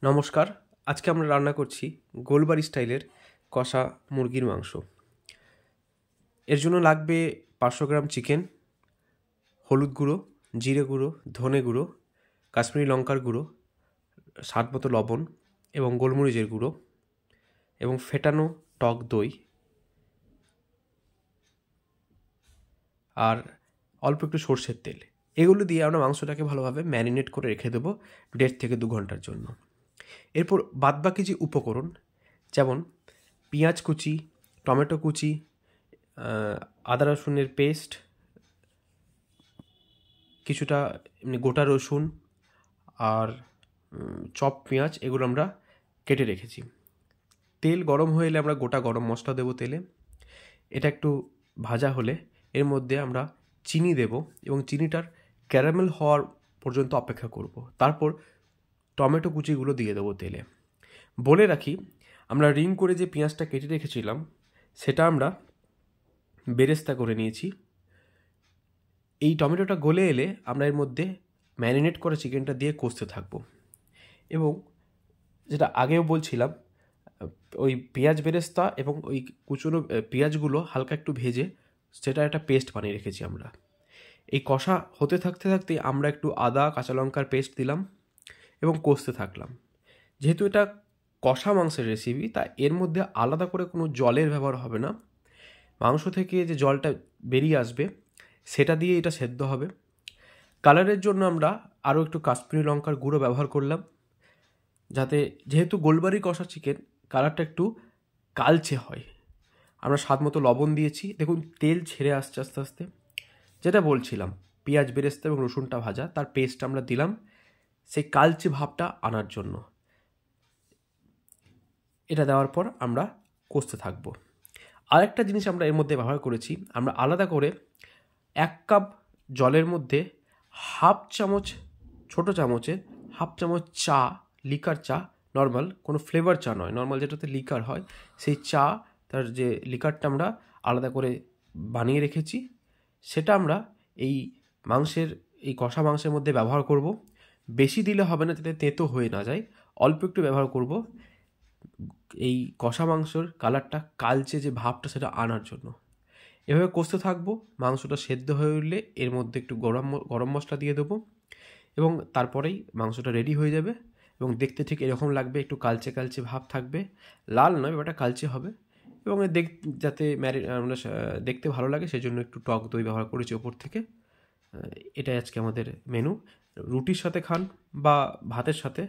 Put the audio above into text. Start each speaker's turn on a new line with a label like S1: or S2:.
S1: নমস্কার। আজকে আমরা রান্না করছি গোলবাড়ি স্টাইলের কষা মুরগির মাংস। এর জন্য লাগবে 500 গ্রাম চিকেন, হলুদ গুঁড়ো, জিরে গুঁড়ো, ধনে গুঁড়ো, কাশ্মীরি লঙ্কার গুঁড়ো, স্বাদ মতো লবণ এবং গোলমরিচের গুঁড়ো এবং ফেটানো টক দই আর অল্প একটু সর্ষের তেল। এগুলো দিয়ে আমরা মাংসটাকে ভালোভাবে ম্যারিনেট করে রেখে দেবো 1.5 থেকে 2 ঘন্টার জন্য। এরপর বাদবাকি যে উপকরণ, যেমন পেঁয়াজ কুচি, টমেটো কুচি, আদা রসুনের পেস্ট, কিছুটা এমনি গোটা রসুন আর চপ পেঁয়াজ, এগুলো আমরা কেটে রেখেছি। তেল গরম হয়ে এলে আমরা গোটা গরম মশলা দেবো তেলে। এটা একটু ভাজা হলে এর মধ্যে আমরা চিনি দেব এবং চিনিটার ক্যারামেল হওয়ার পর্যন্ত অপেক্ষা করব। তারপর টমেটো কুচিগুলো দিয়ে দেবো তেলে। বলে রাখি, আমরা রিং করে যে পেঁয়াজটা কেটে রেখেছিলাম সেটা আমরা বেরেস্তা করে নিয়েছি। এই টমেটোটা গলে এলে আমরা এর মধ্যে ম্যারিনেট করা চিকেনটা দিয়ে কষতে থাকবো এবং যেটা আগেও বলছিলাম, ওই পেঁয়াজ বেরেস্তা এবং ওই কুচনো পেঁয়াজগুলো হালকা একটু ভেজে সেটা একটা পেস্ট বানিয়ে রেখেছি আমরা। এই কষা হতে থাকতে থাকতে আমরা একটু আদা কাঁচা লঙ্কার পেস্ট দিলাম এবং কষতে থাকলাম। যেহেতু এটা কষা মাংসের রেসিপি, তাই এর মধ্যে আলাদা করে কোনো জলের ব্যবহার হবে না। মাংস থেকে যে জলটা বেরিয়ে আসবে সেটা দিয়ে এটা সেদ্ধ হবে। কালারের জন্য আমরা আরও একটু কাশ্মীরি লঙ্কার গুঁড়ো ব্যবহার করলাম, যাতে যেহেতু গোলবাড়ি কষা চিকেন কালারটা একটু কালচে হয়। আমরা স্বাদ মতো লবণ দিয়েছি। দেখুন তেল ছেড়ে আসছে আস্তে আস্তে। যেটা বলছিলাম, পেঁয়াজ বেরেস্তা এবং রসুনটা ভাজা, তার পেস্ট আমরা দিলাম সেই কালচে ভাবটা আনার জন্য। এটা দেওয়ার পর আমরা কষতে থাকবো। আরেকটা জিনিস আমরা এর মধ্যে ব্যবহার করেছি, আমরা আলাদা করে 1 কাপ জলের মধ্যে ছোটো চামচে হাফ চামচ চা, লিকার চা, নর্মাল কোনো ফ্লেভার চা নয়, নর্মাল যেটাতে লিকার হয়, সেই চা তার যে লিকারটা আমরা আলাদা করে বানিয়ে রেখেছি, সেটা আমরা এই কষা মাংসের মধ্যে ব্যবহার করব। বেশি দিলে হবে না, যাতে তেতো হয়ে না যায়। অল্প একটু ব্যবহার করব এই কষা মাংসর কালারটা কালচে যে ভাবটা সেটা আনার জন্য। এভাবে কষতে থাকবো। মাংসটা সেদ্ধ হয়ে উঠলে এর মধ্যে একটু গরম মশলা দিয়ে দেবো এবং তারপরেই মাংসটা রেডি হয়ে যাবে এবং দেখতে ঠিক এরকম লাগবে, একটু কালচে কালচে ভাব থাকবে, লাল নয়, ব্যাপারটা কালচে হবে। এবং যাতে আমরা দেখতে ভালো লাগে সেজন্য একটু টক দই ব্যবহার করেছি ওপর থেকে। এটাই আজকে আমাদের মেনু। রুটির সাথে খান বা ভাতের সাথে